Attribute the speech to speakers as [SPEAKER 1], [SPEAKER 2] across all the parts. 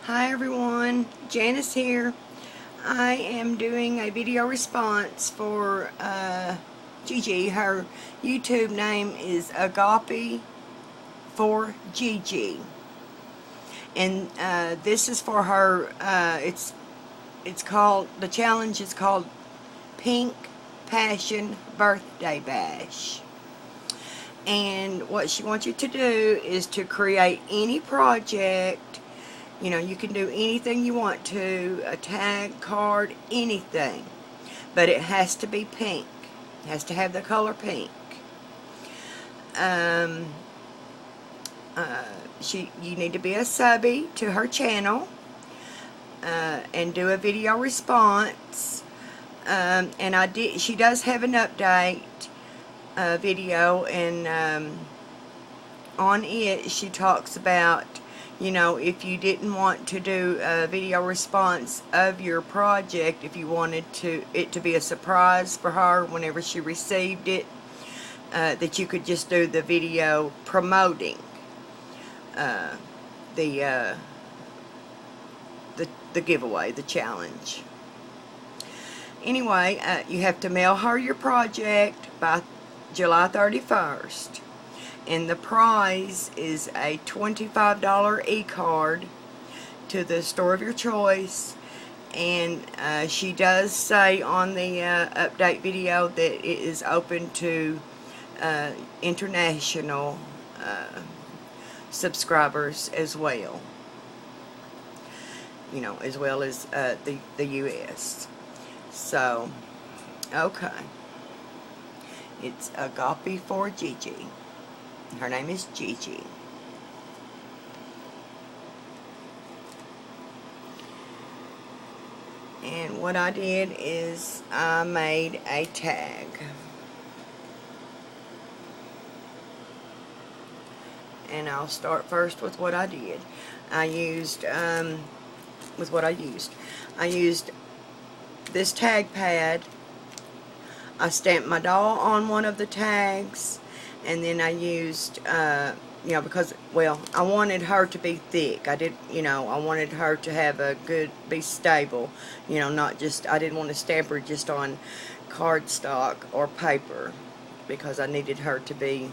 [SPEAKER 1] Hi everyone, Janice here. I am doing a video response for Gigi. Her YouTube name is agape4gigi, and this is for her. It's called, the challenge is called Pink Passion Birthday Bash. And what she wants you to do is to create any project. You know, you can do anything you want to, a tag, card, anything. But it has to be pink. It has to have the color pink. You need to be a subbie to her channel and do a video response. And she does have an update video, and on it she talks about, you know, if you didn't want to do a video response of your project, if you wanted it to be a surprise for her whenever she received it, that you could just do the video promoting the giveaway, the challenge. Anyway, you have to mail her your project by July 31st. And the prize is a $25 e-card to the store of your choice. And she does say on the update video that it is open to international subscribers as well. You know, as well as the U.S. So, okay. It's agape4gigi. Her name is Gigi. And what I did is I made a tag. And I'll start first with what I did. I used this tag pad. I stamped my doll on one of the tags. And then I used, you know, because, well, I wanted her to be thick. I wanted her to have be stable. You know, not just, I didn't want to stamp her just on cardstock or paper, because I needed her to be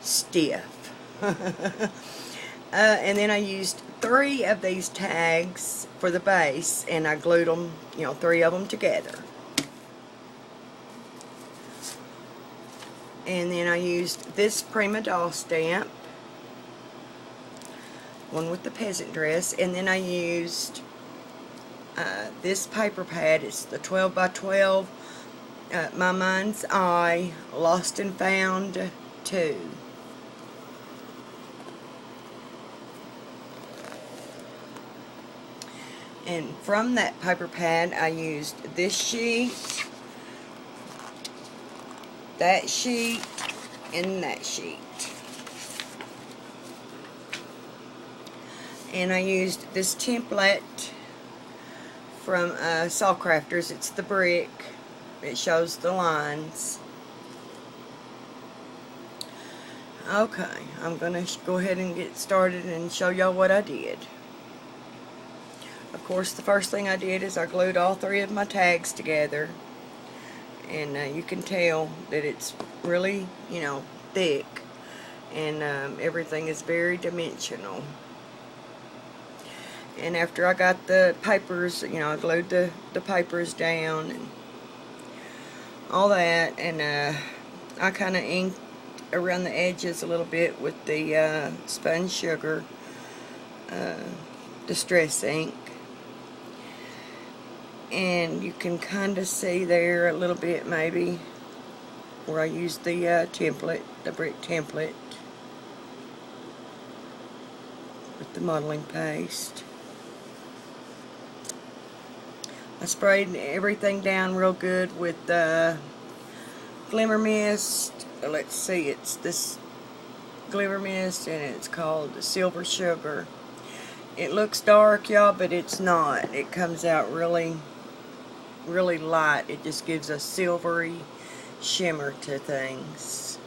[SPEAKER 1] stiff. And then I used 3 of these tags for the base, and I glued them, you know, 3 of them together. And then I used this Prima Doll stamp, one with the peasant dress, and then I used this paper pad. It's the 12 by 12 My Mind's Eye Lost and Found 2. And from that paper pad I used this sheet, that sheet, and that sheet. And I used this template from Saw Crafters. It's the brick. It shows the lines. Okay, I'm going to go ahead and get started and show y'all what I did. Of course, the first thing I did is I glued all 3 of my tags together. And you can tell that it's really, you know, thick, and everything is very dimensional. And after I got the papers, you know, I glued the papers down and all that, and I kind of inked around the edges a little bit with the spun sugar distress ink. And you can kind of see there a little bit, maybe, where I used the template, the brick template, with the modeling paste. I sprayed everything down real good with Glimmer Mist. Let's see, it's this Glimmer Mist, and it's called the Silver Sugar. It looks dark, y'all, but it's not. It comes out really light. It just gives a silvery shimmer to things.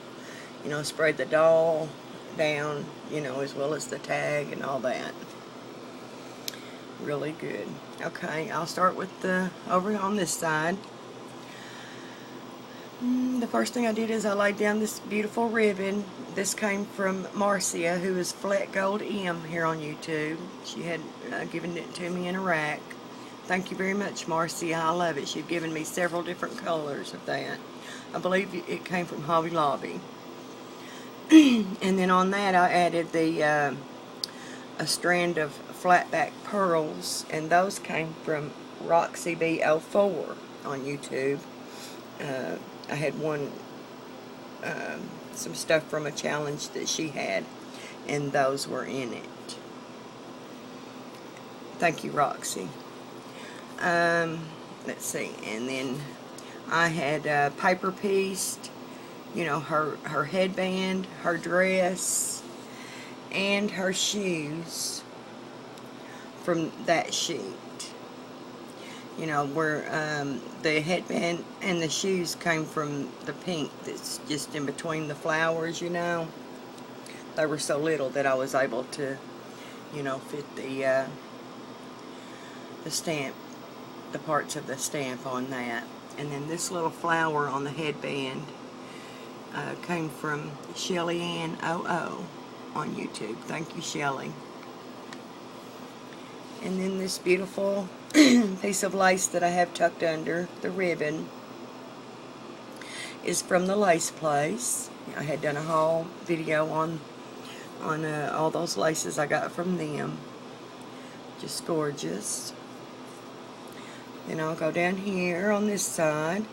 [SPEAKER 1] You know, sprayed the doll down, you know, as well as the tag and all that. really good. Okay, I'll start with the over on this side. The first thing I did is I laid down this beautiful ribbon. This came from Marcia, who is Flat Gold M here on YouTube. She had given it to me in a rack. Thank you very much, Marcia. I love it. She's given me several different colors of that. I believe it came from Hobby Lobby. And then on that I added the a strand of flatback pearls, and those came from RoxyB04 on YouTube. I had some stuff from a challenge that she had, and those were in it. Thank you, Roxy. Let's see, and then I had paper pieced, you know, her headband, her dress, and her shoes from that sheet. You know, where the headband and the shoes came from the pink that's just in between the flowers, you know. They were so little that I was able to, you know, fit the stamp, the parts of the stamp on that. And then this little flower on the headband came from Shelly Ann 00 on YouTube. Thank you, Shelly. And then this beautiful piece of lace that I have tucked under the ribbon is from the Lace Place. I had done a haul video on all those laces I got from them. Just gorgeous. Then I'll go down here on this side.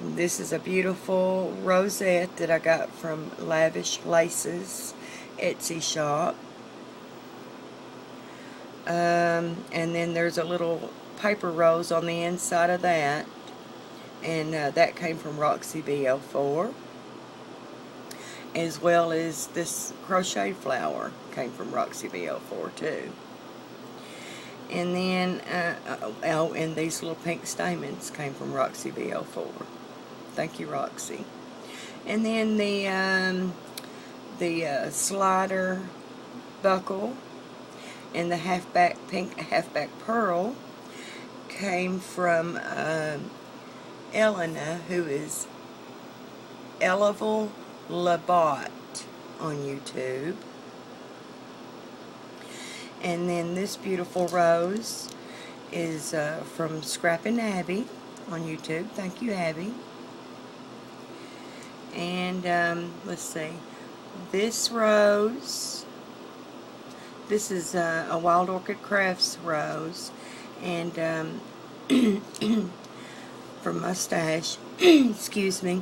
[SPEAKER 1] This is a beautiful rosette that I got from Lavish Laces Etsy shop. And then there's a little paper rose on the inside of that, and that came from RoxyB04, as well as this crochet flower came from RoxyB04 too. And then oh, and these little pink stamens came from RoxyB04. Thank you, Roxy. And then the slider buckle and the pink halfback pearl came from Elena, who is Elival Labat on YouTube. And then this beautiful rose is from Scrappin' Abby on YouTube. Thank you, Abby. And let's see, this rose, this is a Wild Orchid Crafts rose, and from Mustache, excuse me,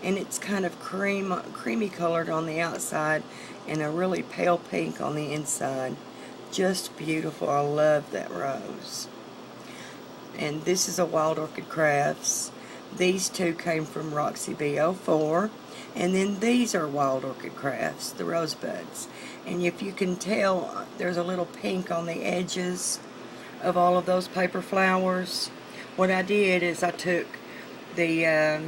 [SPEAKER 1] and it's kind of creamy colored on the outside and a really pale pink on the inside. Just beautiful. I love that rose. And this is a Wild Orchid Crafts. These two came from RoxyB04, and then these are Wild Orchid Crafts, the rosebuds. And if you can tell, there's a little pink on the edges of all of those paper flowers. What I did is I took the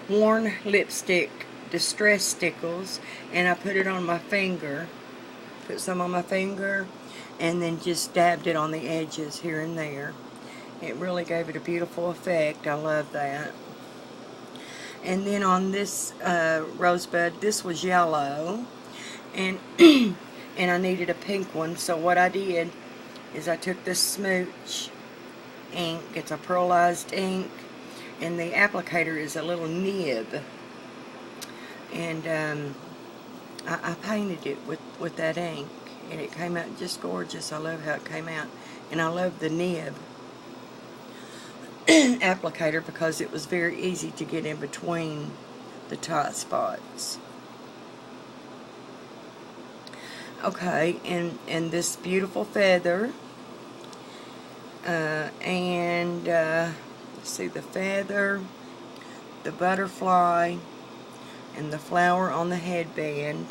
[SPEAKER 1] worn lipstick Distress Stickles, and I put it on my finger, put some on my finger, and then just dabbed it on the edges here and there. It really gave it a beautiful effect. I love that. And then on this rosebud, this was yellow, and and I needed a pink one, so what I did is I took this Smooch ink. It's a pearlized ink, and the applicator is a little nib, and I painted it with that ink, and it came out just gorgeous. I love how it came out, and I love the nib applicator because it was very easy to get in between the tight spots. Okay, and this beautiful feather, and let's see, the feather, the butterfly, and the flower on the headband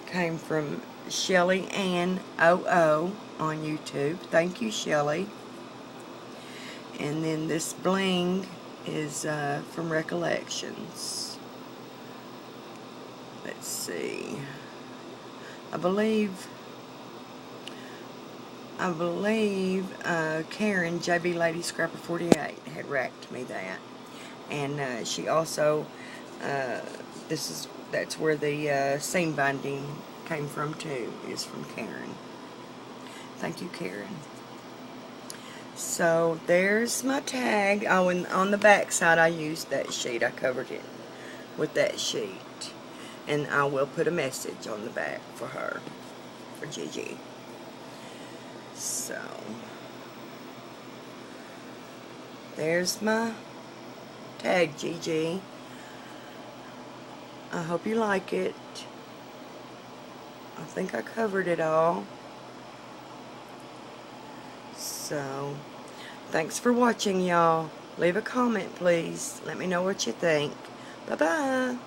[SPEAKER 1] came from Shelly Ann 00 on YouTube. Thank you, Shelly. And then this bling is from Recollections. Let's see. I believe I believe Karen, JB Lady Scrapper 48, had racked me that. And she also, that's where the seam binding came from too, is from Karen. Thank you, Karen. So there's my tag. Oh, and on the back side I used that sheet. I covered it with that sheet. And I will put a message on the back for her, for Gigi. So there's my tag, Gigi. I hope you like it. I think I covered it all. So thanks for watching, y'all. Leave a comment, please. Let me know what you think. Bye-bye.